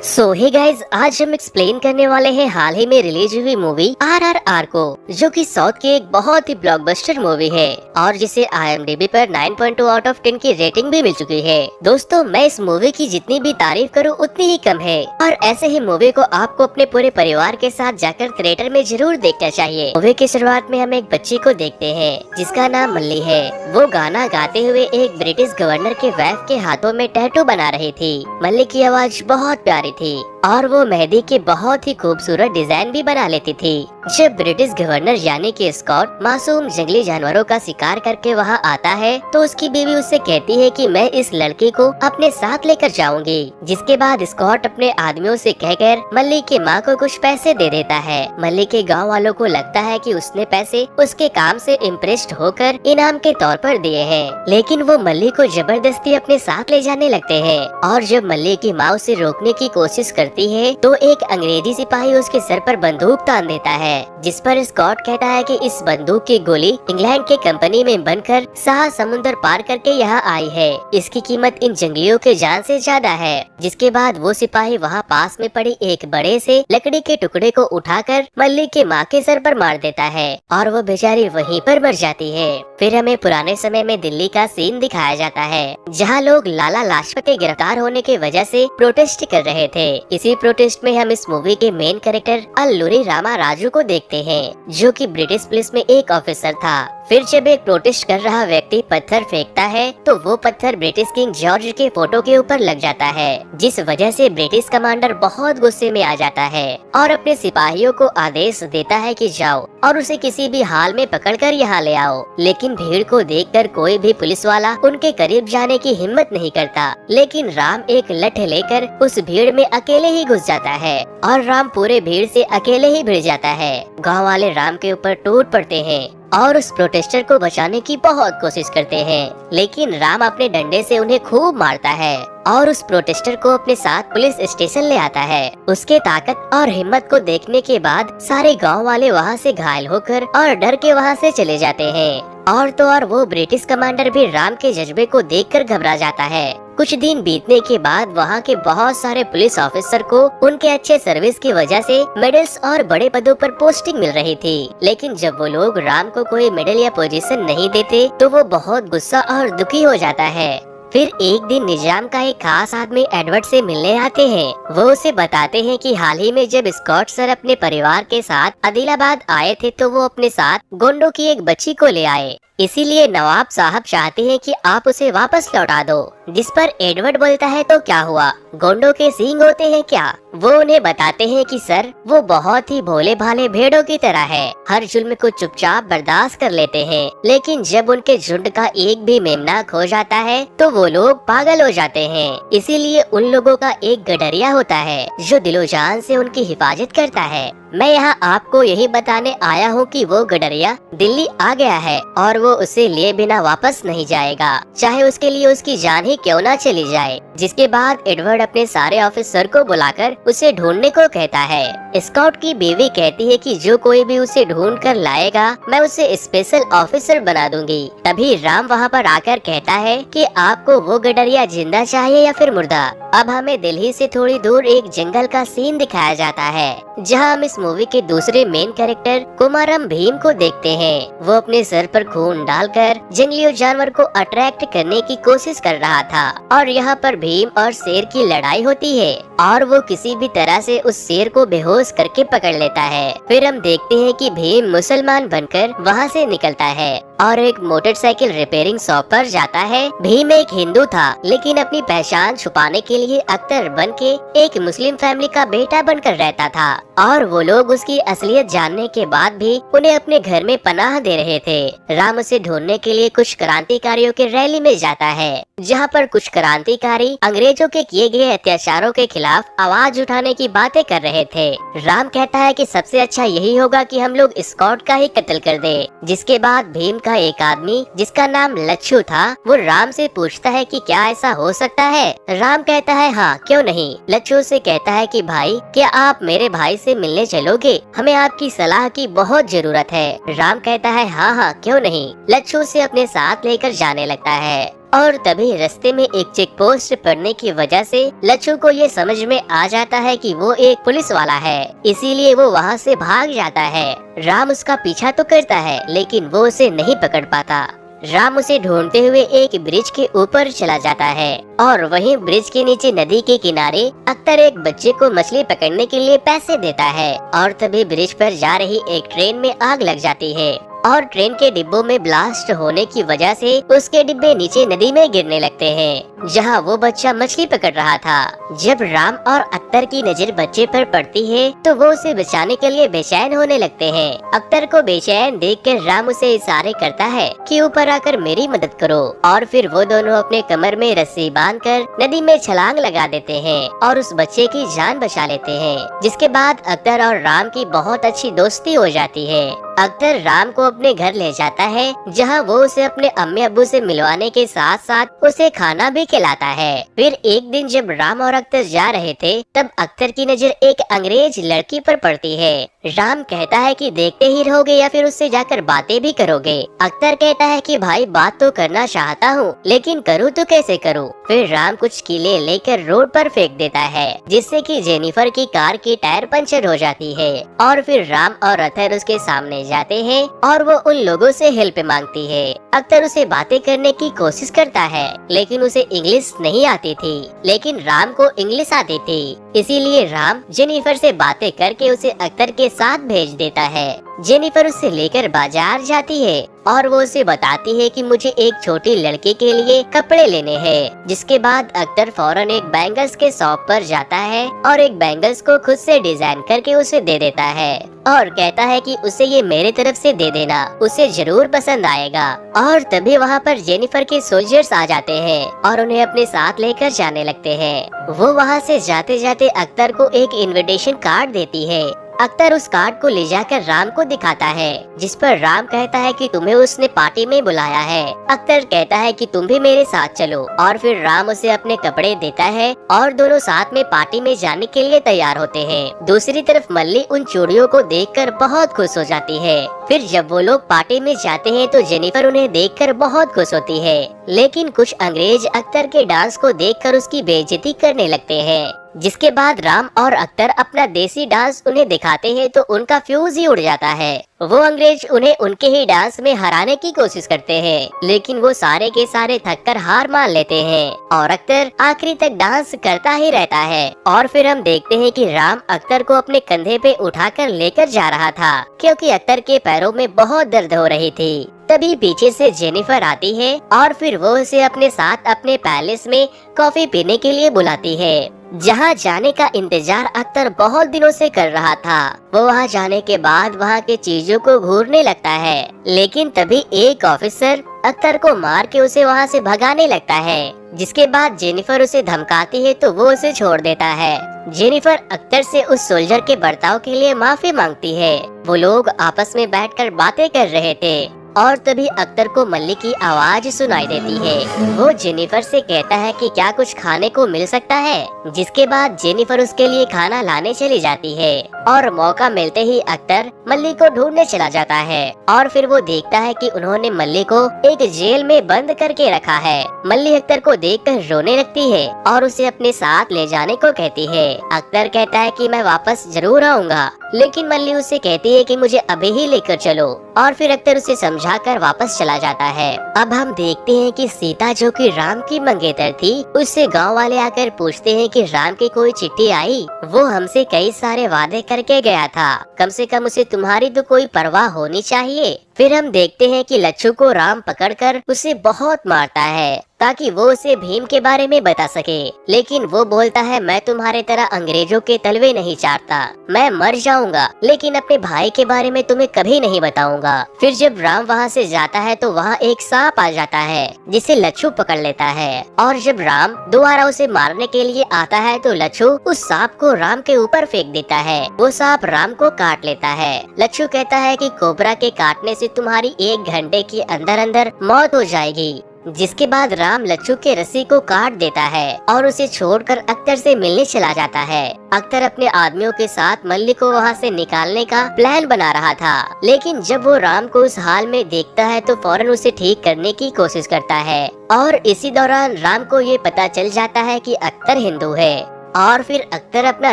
सो hey guys, आज हम explain करने वाले हैं हाल ही में रिलीज हुई मूवी RRR को, जो कि साउथ की एक बहुत ही ब्लॉकबस्टर मूवी है और जिसे IMDb पर 9.2 आउट ऑफ 10 की रेटिंग भी मिल चुकी है। दोस्तों, मैं इस मूवी की जितनी भी तारीफ करूं उतनी ही कम है और ऐसे ही मूवी को आपको अपने पूरे परिवार के साथ जाकर थिएटर में जरूर देखना चाहिए। मूवी की शुरुआत में हम एक बच्ची को देखते हैं जिसका नाम मल्ली है। वो गाना गाते हुए एक ब्रिटिश गवर्नर के वाइफ के हाथों में टैटू बना रही थी। मल्ली की आवाज बहुत प्यारी थी और वो मेहंदी के बहुत ही खूबसूरत डिजाइन भी बना लेती थी। जब ब्रिटिश गवर्नर यानी कि स्कॉट मासूम जंगली जानवरों का शिकार करके वहाँ आता है तो उसकी बीवी उससे कहती है कि मैं इस लड़की को अपने साथ लेकर जाऊंगी। जिसके बाद स्कॉट अपने आदमियों से कहकर मल्ली की माँ को कुछ पैसे दे देता है। मल्ली के गाँव वालों को लगता है कि उसने पैसे उसके काम से इम्प्रेस्ड होकर इनाम के तौर पर दिए हैं, लेकिन वो मल्ली को जबरदस्ती अपने साथ ले जाने लगते हैं। और जब मल्ली की माँ उसे रोकने की कोशिश करती है तो एक अंग्रेजी सिपाही उसके सर पर बंदूक तान देता है, जिस पर स्कॉट कहता है कि इस बंदूक की गोली इंग्लैंड के कंपनी में बनकर सात समुद्र पार करके यहाँ आई है। इसकी कीमत इन जंगलियों के जान से ज्यादा है। जिसके बाद वो सिपाही वहाँ पास में पड़ी एक बड़े से लकड़ी के टुकड़े को उठाकर मल्ली के माँ के सर पर मार देता है और वो बेचारी वहीं पर मर जाती है। फिर हमें पुराने समय में दिल्ली का सीन दिखाया जाता है, जहाँ लोग लाला लाजपत के गिरफ्तार होने की वजह से प्रोटेस्ट कर रहे थे। इसी प्रोटेस्ट में हम इस मूवी के मेन कैरेक्टर अल्लूरी रामा राजू को देखते हैं, जो कि ब्रिटिश पुलिस में एक ऑफिसर था। फिर जब एक प्रोटेस्ट कर रहा व्यक्ति पत्थर फेंकता है तो वो पत्थर ब्रिटिश किंग जॉर्ज के फोटो के ऊपर लग जाता है, जिस वजह से ब्रिटिश कमांडर बहुत गुस्से में आ जाता है और अपने सिपाहियों को आदेश देता है कि जाओ और उसे किसी भी हाल में पकड़कर यहाँ ले आओ। लेकिन भीड़ को देखकर कोई भी पुलिस वाला उनके करीब जाने की हिम्मत नहीं करता। लेकिन राम एक लठ लेकर उस भीड़ में अकेले ही घुस जाता है और राम पूरे भीड़ से अकेले ही भिड़ जाता है। गाँव वाले राम के ऊपर टूट पड़ते हैं और उस प्रोटेस्टर को बचाने की बहुत कोशिश करते हैं, लेकिन राम अपने डंडे से उन्हें खूब मारता है और उस प्रोटेस्टर को अपने साथ पुलिस स्टेशन ले आता है। उसके ताकत और हिम्मत को देखने के बाद सारे गांव वाले वहां से घायल होकर और डर के वहां से चले जाते हैं। और तो और वो ब्रिटिश कमांडर भी राम के जज्बे को देखकर घबरा जाता है। कुछ दिन बीतने के बाद वहाँ के बहुत सारे पुलिस ऑफिसर को उनके अच्छे सर्विस की वजह से मेडल्स और बड़े पदों पर पोस्टिंग मिल रही थी, लेकिन जब वो लोग राम को कोई मेडल या पोजीशन नहीं देते तो वो बहुत गुस्सा और दुखी हो जाता है। फिर एक दिन निजाम का एक खास आदमी एडवर्ड से मिलने आते हैं। वो उसे बताते हैं कि हाल ही में जब स्कॉट सर अपने परिवार के साथ आदिलाबाद आए थे तो वो अपने साथ गोंडों की एक बच्ची को ले आए, इसीलिए नवाब साहब चाहते हैं कि आप उसे वापस लौटा दो। जिस पर एडवर्ड बोलता है तो क्या हुआ, गोंडों के सींग होते हैं क्या? वो उन्हें बताते हैं कि सर वो बहुत ही भोले भाले भेड़ों की तरह है, हर जुल्म को चुपचाप बर्दाश्त कर लेते हैं, लेकिन जब उनके झुंड का एक भी मेमना खो जाता है तो वो लोग पागल हो जाते हैं। इसीलिए उन लोगों का एक गडरिया होता है जो दिलो जान से उनकी हिफाजत करता है। मैं यहाँ आपको यही बताने आया हूँ कि वो गडरिया दिल्ली आ गया है और वो उसे लिए बिना वापस नहीं जाएगा, चाहे उसके लिए उसकी जान ही क्यों ना चली जाए। जिसके बाद एडवर्ड अपने सारे ऑफिसर को बुलाकर उसे ढूंढने को कहता है। स्कॉट की बीवी कहती है कि जो कोई भी उसे ढूंढ कर लाएगा मैं उसे स्पेशल ऑफिसर बना दूंगी। तभी राम वहाँ पर आकर कहता है कि आपको वो गडरिया जिंदा चाहिए या फिर मुर्दा। अब हमें दिल्ली से थोड़ी दूर एक जंगल का सीन दिखाया जाता है, जहाँ हम इस मूवी के दूसरे मेन कैरेक्टर कुमारम भीम को देखते हैं। वो अपने सर पर खून डालकर जंगली जानवर को अट्रैक्ट करने की कोशिश कर रहा था और यहाँ पर भीम और शेर की लड़ाई होती है और वो किसी भी तरह से उस शेर को बेहोश करके पकड़ लेता है। फिर हम देखते हैं कि भीम मुसलमान बनकर वहाँ से निकलता है और एक मोटरसाइकिल रिपेयरिंग शॉप पर जाता है। भीम एक हिंदू था, लेकिन अपनी पहचान छुपाने के लिए अख्तर बन के एक मुस्लिम फैमिली का बेटा बनकर रहता था और वो लोग उसकी असलियत जानने के बाद भी उन्हें अपने घर में पनाह दे रहे थे। राम उसे ढूंढने के लिए कुछ क्रांतिकारियों के रैली में जाता है, जहाँ पर कुछ क्रांतिकारी अंग्रेजों के किए गए अत्याचारों के खिलाफ आवाज उठाने की बातें कर रहे थे। राम कहता है कि सबसे अच्छा यही होगा कि हम लोग स्कॉट का ही कत्ल कर दें। जिसके बाद भीम का एक आदमी जिसका नाम लच्छू था वो राम से पूछता है कि क्या ऐसा हो सकता है। राम कहता है हाँ क्यों नहीं। लच्छू से कहता है कि भाई क्या आप मेरे भाई से मिलने चलोगे, हमें आपकी सलाह की बहुत जरूरत है। राम कहता है हाँ हाँ क्यों नहीं। लच्छू से अपने साथ लेकर जाने लगता है और तभी रास्ते में एक चेक पोस्ट पड़ने की वजह से लच्छू को ये समझ में आ जाता है कि वो एक पुलिस वाला है, इसीलिए वो वहाँ से भाग जाता है। राम उसका पीछा तो करता है लेकिन वो उसे नहीं पकड़ पाता। राम उसे ढूंढते हुए एक ब्रिज के ऊपर चला जाता है और वहीं ब्रिज के नीचे नदी के किनारे अख्तर एक बच्चे को मछली पकड़ने के लिए पैसे देता है और तभी ब्रिज पर जा रही एक ट्रेन में आग लग जाती है और ट्रेन के डिब्बों में ब्लास्ट होने की वजह से उसके डिब्बे नीचे नदी में गिरने लगते हैं, जहां वो बच्चा मछली पकड़ रहा था। जब राम और अख्तर की नजर बच्चे पर पड़ती है तो वो उसे बचाने के लिए बेचैन होने लगते हैं। अख्तर को बेचैन देखकर राम उसे इशारे करता है कि ऊपर आकर मेरी मदद करो और फिर वो दोनों अपने कमर में रस्सी बांधकर नदी में छलांग लगा देते हैं और उस बच्चे की जान बचा लेते हैं, जिसके बाद अख्तर और राम की बहुत अच्छी दोस्ती हो जाती है। अख्तर राम को अपने घर ले जाता है जहां वो उसे अपने अम्मी अब्बू से मिलवाने के साथ साथ उसे खाना भी खिलाता है। फिर एक दिन जब राम और अख्तर जा रहे थे तब अख्तर की नजर एक अंग्रेज लड़की पर पड़ती है। राम कहता है कि देखते ही रहोगे या फिर उससे जाकर बातें भी करोगे। अख्तर कहता है कि भाई बात तो करना चाहता हूँ लेकिन करूँ तो कैसे करूँ। फिर राम कुछ कीले लेकर रोड पर फेंक देता है जिससे कि जेनिफर की कार की टायर पंचर हो जाती है और फिर राम और अख्तर उसके सामने जाते हैं और वो उन लोगों से हेल्प मांगती है। अख्तर उसे बातें करने की कोशिश करता है लेकिन उसे इंग्लिश नहीं आती थी, लेकिन राम को इंग्लिश आती थी, इसीलिए राम जेनिफर से बातें करके उसे अख्तर के साथ भेज देता है। जेनिफर उसे लेकर बाजार जाती है और वो उसे बताती है कि मुझे एक छोटी लड़की के लिए कपड़े लेने हैं, जिसके बाद अख्तर फौरन एक बैंगल्स के शॉप पर जाता है और एक बैंगल्स को खुद से डिजाइन करके उसे दे देता है और कहता है कि उसे ये मेरे तरफ से दे देना, उसे जरूर पसंद आएगा। और तभी वहाँ पर जेनिफर के सोल्जर्स आ जाते हैं और उन्हें अपने साथ लेकर जाने लगते हैं। वो वहाँ से जाते जाते अख्तर को एक इनविटेशन कार्ड देती है। अख्तर उस कार्ड को ले जाकर राम को दिखाता है जिस पर राम कहता है कि तुम्हें उसने पार्टी में बुलाया है। अख्तर कहता है कि तुम भी मेरे साथ चलो और फिर राम उसे अपने कपड़े देता है और दोनों साथ में पार्टी में जाने के लिए तैयार होते हैं। दूसरी तरफ मल्ली उन चूड़ियों को देखकर बहुत खुश हो जाती है। फिर जब वो लोग पार्टी में जाते हैं तो जेनिफर उन्हें देखकर बहुत खुश होती है, लेकिन कुछ अंग्रेज अख्तर के डांस को देखकर उसकी बेइज्जती करने लगते हैं। जिसके बाद राम और अख्तर अपना देसी डांस उन्हें दिखाते हैं तो उनका फ्यूज ही उड़ जाता है। वो अंग्रेज उन्हें उनके ही डांस में हराने की कोशिश करते हैं लेकिन वो सारे के सारे थककर हार मान लेते हैं और अख्तर आखिरी तक डांस करता ही रहता है। और फिर हम देखते हैं कि राम अख्तर को अपने कंधे पे उठाकर लेकर जा रहा था क्योंकि अख्तर के पैरों में बहुत दर्द हो रही थी। तभी पीछे से जेनिफर आती है और फिर वो उसे अपने साथ अपने पैलेस में कॉफी पीने के लिए बुलाती है, जहाँ जाने का इंतजार अख्तर बहुत दिनों से कर रहा था। वो वहाँ जाने के बाद वहाँ के चीजों को घूरने लगता है, लेकिन तभी एक ऑफिसर अख्तर को मार के उसे वहाँ से भगाने लगता है, जिसके बाद जेनिफर उसे धमकाती है तो वो उसे छोड़ देता है। जेनिफर अख्तर से उस सोल्जर के बर्ताव के लिए माफी मांगती है। वो लोग आपस में बैठकर बातें कर रहे थे और तभी अख्तर को मल्ली की आवाज सुनाई देती है। वो जेनिफर से कहता है कि क्या कुछ खाने को मिल सकता है, जिसके बाद जेनिफर उसके लिए खाना लाने चली जाती है और मौका मिलते ही अख्तर मल्ली को ढूंढने चला जाता है और फिर वो देखता है कि उन्होंने मल्ली को एक जेल में बंद करके रखा है। मल्ली अख्तर को देखकर रोने लगती है और उसे अपने साथ ले जाने को कहती है। अख्तर कहता है कि मैं वापस जरूर आऊंगा, लेकिन मल्ली उसे कहती है कि मुझे अभी ही लेकर चलो और फिर अख्तर उसे समझाकर वापस चला जाता है। अब हम देखते हैं कि सीता जो कि राम की मंगेतर थी, उससे गांव वाले आकर पूछते हैं कि राम की कोई चिट्ठी आई। वो हमसे कई सारे वादे करके गया था, कम से कम उसे तुम्हारी तो कोई परवाह होनी चाहिए। फिर हम देखते हैं कि लच्छू को राम पकड़कर उसे बहुत मारता है ताकि वो उसे भीम के बारे में बता सके, लेकिन वो बोलता है मैं तुम्हारे तरह अंग्रेजों के तलवे नहीं चाटता, मैं मर जाऊंगा लेकिन अपने भाई के बारे में तुम्हें कभी नहीं बताऊंगा। फिर जब राम वहाँ से जाता है तो वहाँ एक सांप आ जाता है जिसे लच्छू पकड़ लेता है और जब राम दोबारा उसे मारने के लिए आता है तो लच्छू उस सांप को राम के ऊपर फेंक देता है। वो सांप राम को काट लेता है। लच्छू कहता है कि कोबरा के काटने से तुम्हारी 1 घंटे के अंदर अंदर मौत हो जाएगी। जिसके बाद राम लच्छू के रस्सी को काट देता है और उसे छोड़कर अख्तर से मिलने चला जाता है। अख्तर अपने आदमियों के साथ मल्ली को वहाँ से निकालने का प्लान बना रहा था, लेकिन जब वो राम को उस हाल में देखता है तो फौरन उसे ठीक करने की कोशिश करता है। और इसी दौरान राम को ये पता चल जाता है कि अख्तर हिंदू है और फिर अख्तर अपना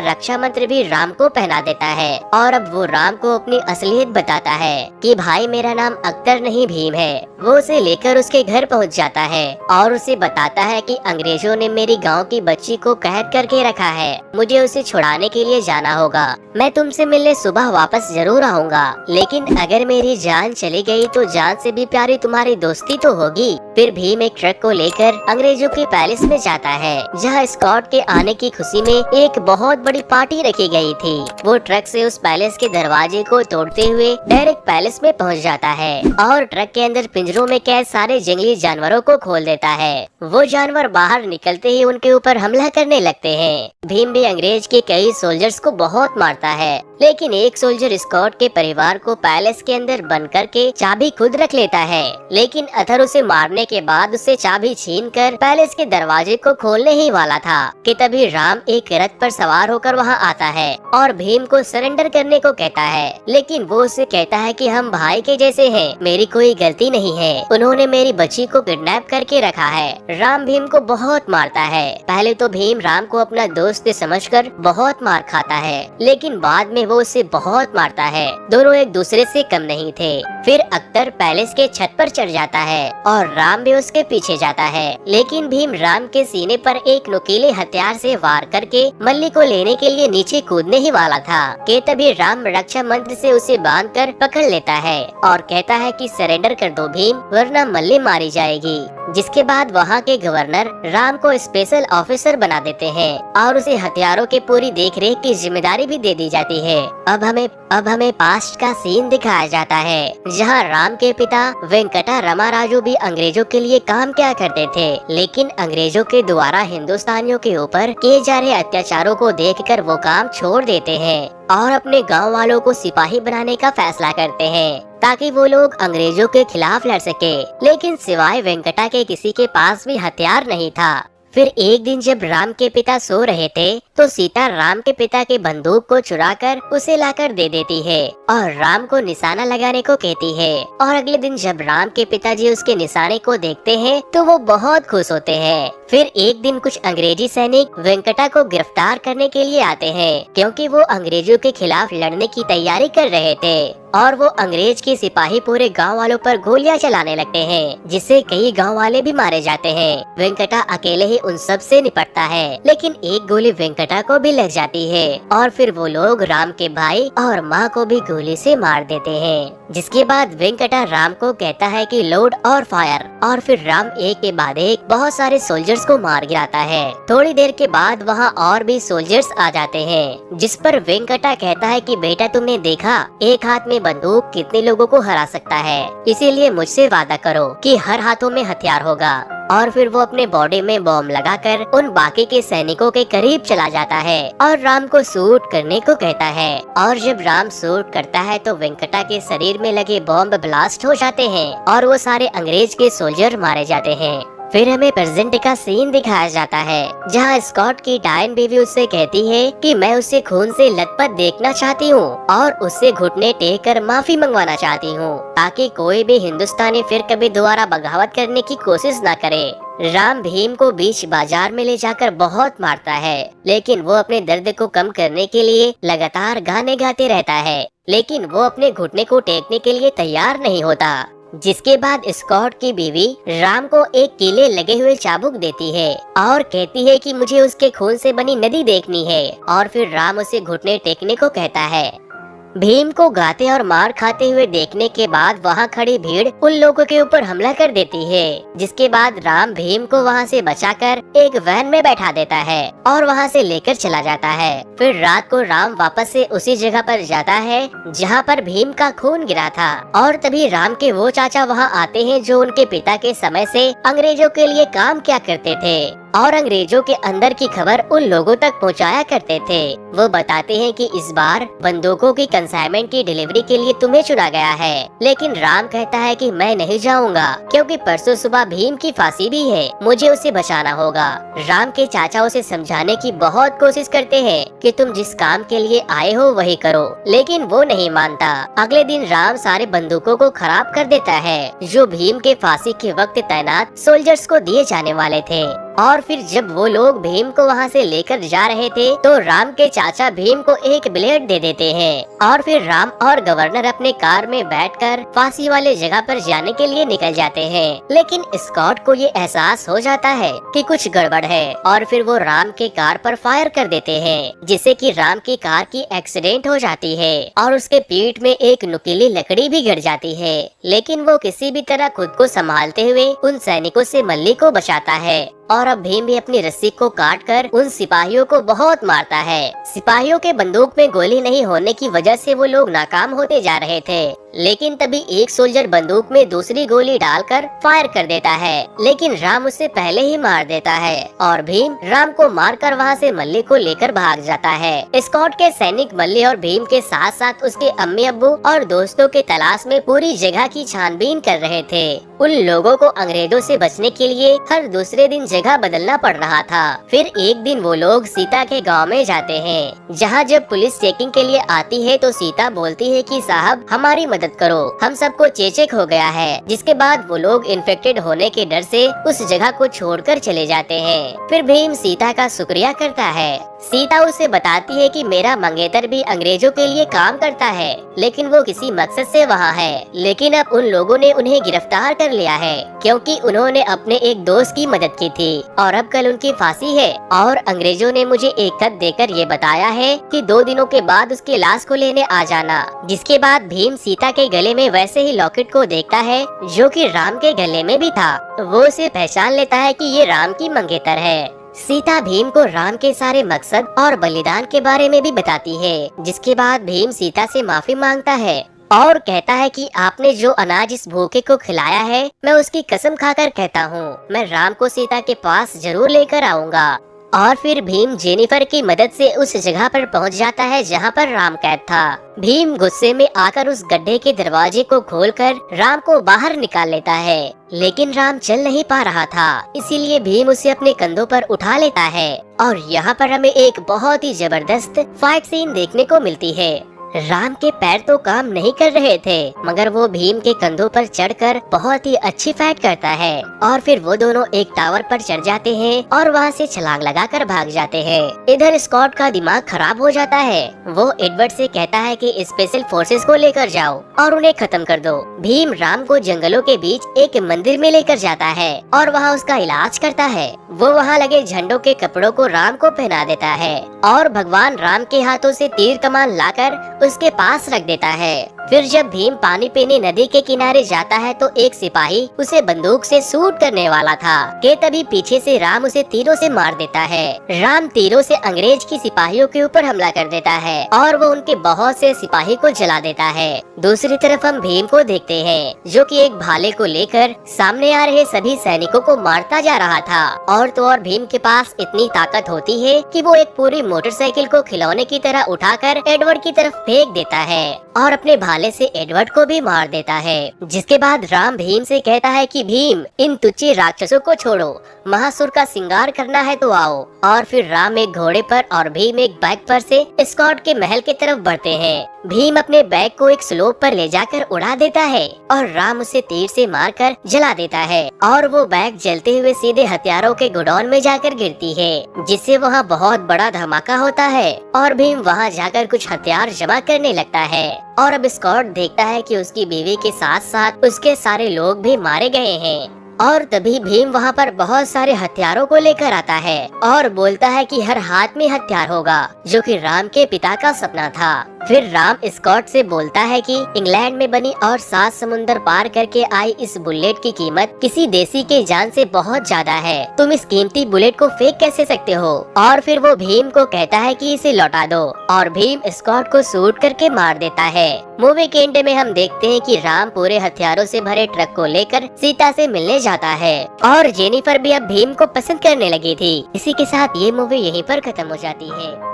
रक्षा मंत्र भी राम को पहना देता है और अब वो राम को अपनी असलियत बताता है कि भाई मेरा नाम अख्तर नहीं भीम है। वो उसे लेकर उसके घर पहुंच जाता है और उसे बताता है कि अंग्रेजों ने मेरी गांव की बच्ची को कैद करके रखा है, मुझे उसे छुड़ाने के लिए जाना होगा। मैं तुमसे मिलने सुबह वापस जरूर आऊंगा, लेकिन अगर मेरी जान चली गई तो जान से भी प्यारी तुम्हारी दोस्ती तो होगी। फिर भीम एक ट्रक को लेकर अंग्रेजों के पैलेस में जाता है, जहाँ स्कॉट के आने की खुशी में एक बहुत बड़ी पार्टी रखी गई थी। वो ट्रक से उस पैलेस के दरवाजे को तोड़ते हुए डायरेक्ट पैलेस में पहुंच जाता है और ट्रक के अंदर पिंजरों में कैद सारे जंगली जानवरों को खोल देता है। वो जानवर बाहर निकलते ही उनके ऊपर हमला करने लगते हैं। भीम भी अंग्रेज के कई सोल्जर्स को बहुत मारता है, लेकिन एक सोल्जर स्कॉट के परिवार को पैलेस के अंदर बंद करके चाबी खुद रख लेता है। लेकिन अथर उसे मारने के बाद उसे चाबी छीनकर पैलेस के दरवाजे को खोलने ही वाला था कि तभी राम एक रथ पर सवार होकर वहां आता है और भीम को सरेंडर करने को कहता है, लेकिन वो उसे कहता है कि हम भाई के जैसे हैं, मेरी कोई गलती नहीं है, उन्होंने मेरी बच्ची को किडनैप करके रखा है। राम भीम को बहुत मारता है। पहले तो भीम राम को अपना दोस्त समझकर बहुत मार खाता है, लेकिन बाद में वो उसे बहुत मारता है। दोनों एक दूसरे से कम नहीं थे। फिर अख्तर पैलेस के छत पर चढ़ जाता है और राम भी उसके पीछे जाता है, लेकिन भीम राम के सीने पर एक नुकीले हथियार से वार करके मल्ली को लेने के लिए नीचे कूदने ही वाला था कि तभी राम रक्षा मंत्र से उसे बांधकर पकड़ लेता है और कहता है कि सरेंडर कर दो भीम, वरना मल्ली मारी जाएगी। जिसके बाद वहाँ के गवर्नर राम को स्पेशल ऑफिसर बना देते हैं और उसे हथियारों के पूरी देखरेख की जिम्मेदारी भी दे दी जाती है। अब हमें पास्ट का सीन दिखाया जाता है, जहाँ राम के पिता वेंकटा रमाराजू भी अंग्रेजों के लिए काम किया करते थे, लेकिन अंग्रेजों के द्वारा हिंदुस्तानियों के ऊपर किए जा रहे अत्याचारों को देखकर वो काम छोड़ देते हैं और अपने गांव वालों को सिपाही बनाने का फैसला करते हैं ताकि वो लोग अंग्रेजों के खिलाफ लड़ सके। लेकिन सिवाय वेंकटा के किसी के पास भी हथियार नहीं था। फिर एक दिन जब राम के पिता सो रहे थे तो सीता राम के पिता के बंदूक को चुराकर उसे लाकर दे देती है और राम को निशाना लगाने को कहती है। और अगले दिन जब राम के पिताजी उसके निशाने को देखते हैं तो वो बहुत खुश होते हैं। फिर एक दिन कुछ अंग्रेजी सैनिक वेंकटा को गिरफ्तार करने के लिए आते हैं, क्योंकि वो अंग्रेजों के खिलाफ लड़ने की तैयारी कर रहे थे और वो अंग्रेज के सिपाही पूरे गांव वालों पर गोलियां चलाने लगते हैं, जिससे कई गांव वाले भी मारे जाते हैं। वेंकटा अकेले ही उन सब से निपटता है, लेकिन एक गोली वेंकटा को भी लग जाती है और फिर वो लोग राम के भाई और माँ को भी गोली से मार देते हैं। जिसके बाद वेंकटा राम को कहता है कि लोड और फायर, और फिर राम एक के बाद एक बहुत सारे सोल्जर्स को मार गिराता है। थोड़ी देर के बाद वहाँ और भी सोल्जर्स आ जाते हैं, जिस पर वेंकटा कहता है कि बेटा तुमने देखा एक हाथ में बंदूक कितने लोगों को हरा सकता है, इसीलिए मुझसे वादा करो कि हर हाथों में हथियार होगा। और फिर वो अपने बॉडी में बॉम्ब लगाकर उन बाकी के सैनिकों के करीब चला जाता है और राम को शूट करने को कहता है। और जब राम शूट करता है तो वेंकटा के शरीर में लगे बॉम्ब ब्लास्ट हो जाते हैं और वो सारे अंग्रेज के सोल्जर मारे जाते हैं। फिर हमें प्रेजेंट का सीन दिखाया जाता है, जहाँ स्कॉट की डायन बीवी उससे कहती है कि मैं उसे खून से लथपथ देखना चाहती हूँ और उससे घुटने टेक कर माफी मंगवाना चाहती हूँ, ताकि कोई भी हिंदुस्तानी फिर कभी दोबारा बगावत करने की कोशिश न करे। राम भीम को बीच बाजार में ले जाकर बहुत मारता है, लेकिन वो अपने दर्द को कम करने के लिए लगातार गाने गाते रहता है, लेकिन वो अपने घुटने को टेकने के लिए तैयार नहीं होता। जिसके बाद स्कॉट की बीवी राम को एक कीले लगे हुए चाबुक देती है और कहती है कि मुझे उसके खून से बनी नदी देखनी है, और फिर राम उसे घुटने टेकने को कहता है। भीम को गाते और मार खाते हुए देखने के बाद वहाँ खड़ी भीड़ उन लोगों के ऊपर हमला कर देती है। जिसके बाद राम भीम को वहाँ से बचाकर एक वैन में बैठा देता है और वहाँ से लेकर चला जाता है। फिर रात को राम वापस से उसी जगह पर जाता है जहाँ पर भीम का खून गिरा था, और तभी राम के वो चाचा वहाँ आते हैं जो उनके पिता के समय से अंग्रेजों के लिए काम किया करते थे। और अंग्रेजों के अंदर की खबर उन लोगों तक पहुंचाया करते थे। वो बताते हैं कि इस बार बंदूकों की कंसाइनमेंट की डिलीवरी के लिए तुम्हें चुना गया है, लेकिन राम कहता है कि मैं नहीं जाऊंगा क्योंकि परसों सुबह भीम की फांसी भी है, मुझे उसे बचाना होगा। राम के चाचा उसे समझाने की बहुत कोशिश करते हैं कि तुम जिस काम के लिए आए हो वही करो, लेकिन वो नहीं मानता। अगले दिन राम सारे बंदूकों को खराब कर देता है जो भीम के फांसी के वक्त तैनात सोल्जर्स को दिए जाने वाले थे। और फिर जब वो लोग भीम को वहाँ से लेकर जा रहे थे तो राम के चाचा भीम को एक ब्लेड दे देते हैं और फिर राम और गवर्नर अपने कार में बैठकर फांसी वाले जगह पर जाने के लिए निकल जाते हैं। लेकिन स्कॉट को ये एहसास हो जाता है कि कुछ गड़बड़ है और फिर वो राम के कार पर फायर कर देते हैं, जिससे कि राम की कार की एक्सीडेंट हो जाती है और उसके पीठ में एक नुकीली लकड़ी भी गिर जाती है। लेकिन वो किसी भी तरह खुद को संभालते हुए उन सैनिकों से मल्ली को बचाता है और अब भीम भी अपनी रस्सी को काटकर उन सिपाहियों को बहुत मारता है। सिपाहियों के बंदूक में गोली नहीं होने की वजह से वो लोग नाकाम होते जा रहे थे, लेकिन तभी एक सोल्जर बंदूक में दूसरी गोली डालकर फायर कर देता है, लेकिन राम उसे पहले ही मार देता है और भीम राम को मारकर वहाँ से मल्ली को लेकर भाग जाता है। स्कॉट के सैनिक मल्ली और भीम के साथ साथ उसके अम्मी अब्बू और दोस्तों के तलाश में पूरी जगह की छानबीन कर रहे थे। उन लोगों को अंग्रेजों से बचने के लिए हर दूसरे दिन जगह बदलना पड़ रहा था। फिर एक दिन वो लोग सीता के गांव में जाते हैं, जहां जब पुलिस चेकिंग के लिए आती है तो सीता बोलती है कि साहब हमारी मदद करो, हम सबको चेचक हो गया है। जिसके बाद वो लोग इन्फेक्टेड होने के डर से उस जगह को छोड़कर चले जाते हैं। फिर भीम सीता का शुक्रिया करता है। सीता उसे बताती है कि मेरा मंगेतर भी अंग्रेजों के लिए काम करता है, लेकिन वो किसी मकसद से वहाँ है। लेकिन अब उन लोगों ने उन्हें गिरफ्तार कर लिया है क्योंकि उन्होंने अपने एक दोस्त की मदद की थी और अब कल उनकी फांसी है। और अंग्रेजों ने मुझे एक खत देकर ये बताया है कि 2 दिनों के बाद उसकी लाश को लेने आ जाना। जिसके बाद भीम सीता के गले में वैसे ही लॉकेट को देखता है जो कि राम के गले में भी था। वो उसे पहचान लेता है कि ये राम की मंगेतर है। सीता भीम को राम के सारे मकसद और बलिदान के बारे में भी बताती है, जिसके बाद भीम सीता से माफी मांगता है और कहता है कि आपने जो अनाज इस भूखे को खिलाया है, मैं उसकी कसम खाकर कहता हूँ मैं राम को सीता के पास जरूर लेकर आऊँगा। और फिर भीम जेनिफर की मदद से उस जगह पर पहुंच जाता है जहां पर राम कैद था। भीम गुस्से में आकर उस गड्ढे के दरवाजे को खोलकर राम को बाहर निकाल लेता है, लेकिन राम चल नहीं पा रहा था, इसीलिए भीम उसे अपने कंधों पर उठा लेता है। और यहाँ पर हमें एक बहुत ही जबरदस्त फाइट सीन देखने को मिलती है। राम के पैर तो काम नहीं कर रहे थे, मगर वो भीम के कंधों पर चढ़कर बहुत ही अच्छी फाइट करता है। और फिर वो दोनों एक टावर पर चढ़ जाते हैं और वहाँ से छलांग लगाकर भाग जाते हैं। इधर स्कॉट का दिमाग खराब हो जाता है। वो एडवर्ड से कहता है कि स्पेशल फोर्सेस को लेकर जाओ और उन्हें खत्म कर दो। भीम राम को जंगलों के बीच एक मंदिर में लेकर जाता है और वहाँ उसका इलाज करता है। वो वहाँ लगे झंडों के कपड़ों को राम को पहना देता है और भगवान राम के हाथों से तीर कमान लाकर उसके पास रख देता है। फिर जब भीम पानी पीने नदी के किनारे जाता है तो एक सिपाही उसे बंदूक से शूट करने वाला था कि तभी पीछे से राम उसे तीरों से मार देता है। राम तीरों से अंग्रेज की सिपाहियों के ऊपर हमला कर देता है और वो उनके बहुत से सिपाही को जला देता है। दूसरी तरफ हम भीम को देखते हैं जो कि एक भाले को लेकर सामने आ रहे सभी सैनिकों को मारता जा रहा था। और तो और भीम के पास इतनी ताकत होती है कि वो एक पूरी मोटरसाइकिल को खिलौने की तरह उठाकर एडवर्ड की तरफ फेंक देता है और अपने भाले से एडवर्ड को भी मार देता है। जिसके बाद राम भीम से कहता है कि भीम इन तुच्छ राक्षसों को छोड़ो, महासुर का श्रृंगार करना है तो आओ। और फिर राम एक घोड़े पर और भीम एक बैग पर से स्कॉट के महल की तरफ बढ़ते हैं। भीम अपने बैग को एक स्लोप पर ले जाकर उड़ा देता है और राम उसे तीर से मारकर जला देता है और वो बैग जलते हुए सीधे हथियारों के गोडाउन में जाकर गिरती है, जिससे वहाँ बहुत बड़ा धमाका होता है और भीम वहाँ जाकर कुछ हथियार जमा करने लगता है। और अब स्कॉट देखता है कि उसकी बीवी के साथ साथ उसके सारे लोग भी मारे गए हैं। और तभी भीम वहाँ पर बहुत सारे हथियारों को लेकर आता है और बोलता है कि हर हाथ में हथियार होगा, जो कि राम के पिता का सपना था। फिर राम स्कॉट से बोलता है कि इंग्लैंड में बनी और 7 समुंदर पार करके आई इस बुलेट की कीमत किसी देसी के जान से बहुत ज्यादा है। तुम इस कीमती बुलेट को फेंक कैसे सकते हो? और फिर वो भीम को कहता है कि इसे लौटा दो और भीम स्कॉट को शूट करके मार देता है। मूवी के एंड में हम देखते हैं कि राम पूरे हथियारों से भरे ट्रक को लेकर सीता से मिलने जाता है और जेनिफर भी अब भीम को पसंद करने लगी थी। इसी के साथ ये मूवी यहीं पर खत्म हो जाती है।